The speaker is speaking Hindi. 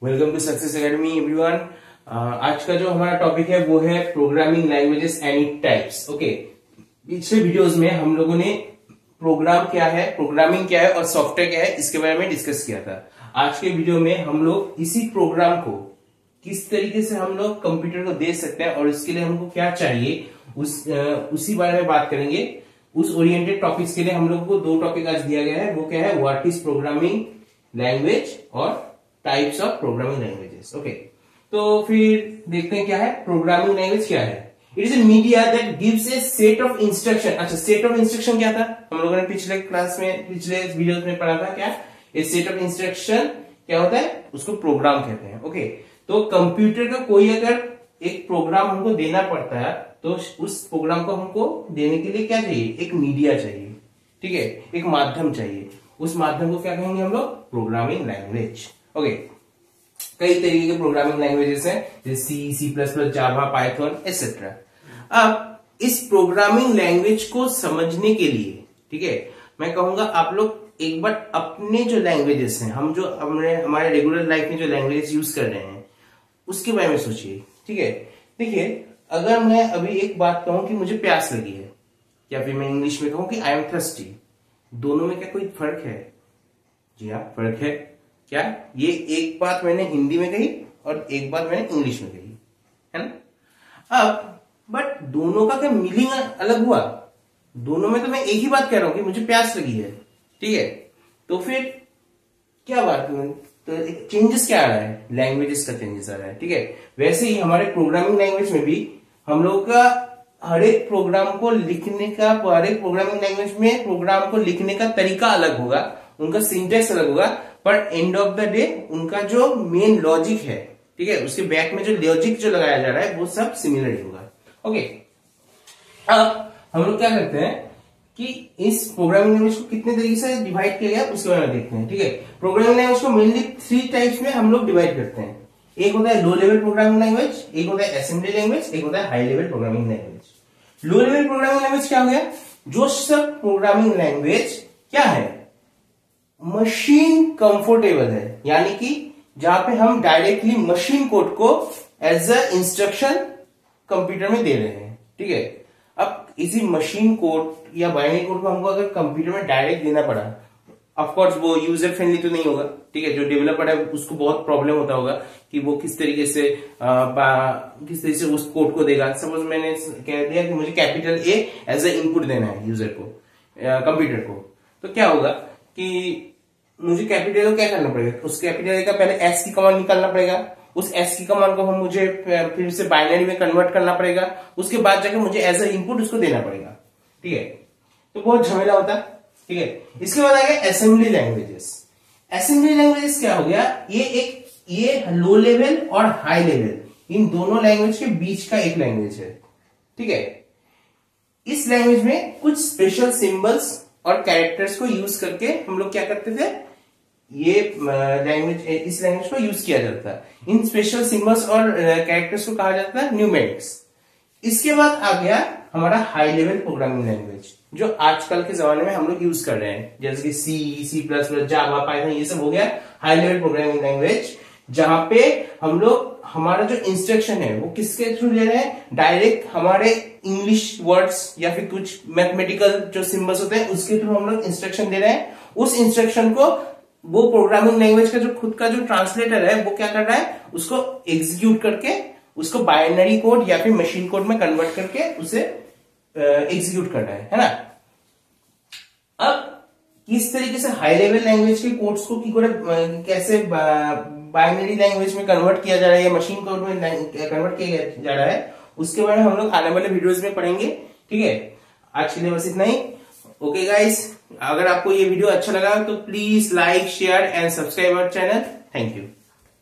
Welcome to success academy everyone. आज का जो हमारा टॉपिक है वो है programming languages and it types. Okay, पिछले वीडियोस में हम लोगों ने प्रोग्राम क्या है, प्रोग्रामिंग क्या है और सॉफ्टवेयर क्या है, इसके बारे में डिस्कस किया था। आज के वीडियो में हम लोग इसी प्रोग्राम को किस तरीके से हम लोग कंप्यूटर को दे सकते हैं और इसके लिए हमको क्या चाहिए उसी बारे में बात करेंगे। उस ओरिएंटेड टॉपिक्स के लिए हम लोग को दो टॉपिक आज दिया गया है, वो क्या है, व्हाट इज प्रोग्रामिंग लैंग्वेज और types of programming languages. Okay, तो फिर देखते हैं क्या है प्रोग्रामिंग लैंग्वेज क्या है। It is a media that gives A set of instruction. अच्छा, सेट ऑफ इंस्ट्रक्शन क्या था, हम लोगों ने पिछले क्लास में, पिछले वीडियोस में पढ़ा था। क्या ए सेट ऑफ इंस्ट्रक्शन क्या होता है, उसको प्रोग्राम कहते हैं। ओके, तो कंप्यूटर का कोई अगर एक प्रोग्राम हमको देना पड़ता है तो उस प्रोग्राम को हमको देने के लिए क्या चाहिए, एक मीडिया चाहिए, ठीक है, एक माध्यम चाहिए। उस माध्यम को क्या कहेंगे हम लोग, प्रोग्रामिंग लैंग्वेज। ओके, कई तरीके के प्रोग्रामिंग लैंग्वेजेस हैं जैसे सी, सी प्लस प्लस, जावा, पाइथन एटसेट्रा। अब इस प्रोग्रामिंग लैंग्वेज को समझने के लिए, ठीक है, मैं कहूंगा आप लोग एक बार अपने जो लैंग्वेजेस हैं, हम जो हमारे रेगुलर लाइफ में जो लैंग्वेजेस यूज कर रहे हैं उसके बारे में सोचिए। ठीक है, देखिए, अगर मैं अभी एक बात कहूं कि मुझे प्यास लगी है, या फिर मैं इंग्लिश में कहूं कि आई एम थर्स्टी, दोनों में क्या कोई फर्क है? जी हाँ, फर्क है। क्या ये एक बात मैंने हिंदी में कही और एक बात मैंने इंग्लिश में कही, है ना? अब बट दोनों का क्या मीनिंग अलग हुआ? दोनों में तो मैं एक ही बात कह रहा हूं कि मुझे प्यास लगी है, ठीक है, तो फिर क्या बात है, तो चेंजेस क्या आ रहा है, लैंग्वेजेस का चेंजेस आ रहा है। ठीक है, वैसे ही हमारे प्रोग्रामिंग लैंग्वेज में भी हम लोग का हर एक प्रोग्राम को लिखने का, हर एक प्रोग्रामिंग लैंग्वेज में प्रोग्राम को लिखने का तरीका अलग होगा, उनका सिंटेक्स अलग होगा, पर एंड ऑफ द डे उनका जो मेन लॉजिक है, ठीक है, उसके बैक में जो लॉजिक जो लगाया जा रहा है वो सब सिमिलर ही होगा। ओके, अब हम लोग क्या करते हैं कि इस प्रोग्रामिंग लैंग्वेज को कितने तरीके से डिवाइड किया गया उसके बारे में देखते हैं। ठीक है, प्रोग्रामिंग लैंग्वेज को मेनली 3 टाइप्स में हम लोग डिवाइड करते हैं। एक होता है लो लेवल प्रोग्रामिंग लैंग्वेज, एक होता है असेंबली लैंग्वेज, एक होता है high level programming language. Low level programming language क्या हो गया, जो सब प्रोग्रामिंग लैंग्वेज क्या है, मशीन कंफर्टेबल है, यानी कि जहां पे हम डायरेक्टली मशीन कोड को एज अ इंस्ट्रक्शन कंप्यूटर में दे रहे हैं। ठीक है, अब इसी मशीन कोड या बाइनरी कोड को हमको अगर कंप्यूटर में डायरेक्ट देना पड़ा, ऑफ कोर्स वो यूजर फ्रेंडली तो नहीं होगा। ठीक है, जो डेवलपर है उसको बहुत प्रॉब्लम होता होगा कि वो किस तरीके से उस कोड को देगा। सपोज मैंने कह दिया कि मुझे capital A as a input देना है यूजर को, कंप्यूटर को, तो क्या होगा कि मुझे कैपिटल को क्या करना पड़ेगा, उस कैपिटल का पहले एस की कमांड निकालना पड़ेगा, उस एस की कमांड को मुझे फिर से बाइनरी में कन्वर्ट करना पड़ेगा, उसके बाद जाकर मुझे एज अ इनपुट उसको देना पड़ेगा। ठीक है, तो बहुत झमेला होता है। ठीक है, इसके बाद आ गया असेंबली लैंग्वेजेस। असेंबली लैंग्वेजेस क्या हो गया, ये लो लेवल और हाई लेवल इन दोनों लैंग्वेज के बीच का एक लैंग्वेज है। ठीक है, इस लैंग्वेज में कुछ स्पेशल सिंबल्स और कैरेक्टर्स को यूज करके हम लोग क्या करते थे, ये लैंग्वेज, इस लैंग्वेज को यूज किया जाता है। इन स्पेशल सिंबल्स और कैरेक्टर्स को कहा जाता है न्यूमेरिक्स। इसके बाद आ गया हमारा हाई लेवल प्रोग्रामिंग लैंग्वेज, जो आजकल के जमाने में हम लोग यूज कर रहे हैं, जैसे कि सी, सी प्लस प्लस, जावा, पाइथन, ये सब हो गया हाई लेवल प्रोग्रामिंग लैंग्वेज, जहां पे हम लोग हमारा जो इंस्ट्रक्शन है वो किसके थ्रू ले रहे हैं, डायरेक्ट हमारे इंग्लिश वर्ड्स या फिर कुछ मैथमेटिकल जो सिंबल्स होते हैं उसके थ्रू हम लोग इंस्ट्रक्शन दे रहे हैं। उस इंस्ट्रक्शन को वो प्रोग्रामिंग लैंग्वेज का जो खुद का जो ट्रांसलेटर है वो क्या कर रहा है, उसको एग्जीक्यूट करके उसको बाइनरी कोड या फिर मशीन कोड में कन्वर्ट करके उसे एग्जीक्यूट कर रहा है ना। अब किस तरीके से हाई लेवल लैंग्वेज के कोड्स को कैसे बाइनरी लैंग्वेज में कन्वर्ट किया जा रहा है या मशीन कोड में कन्वर्ट किया जा रहा है, उसके बारे में हम लोग आने वाले वीडियोस में पढ़ेंगे। ठीक है, आज के लिए बस इतना ही। ओके गाइस, अगर आपको ये वीडियो अच्छा लगा तो please like, share and subscribe our channel. Thank you.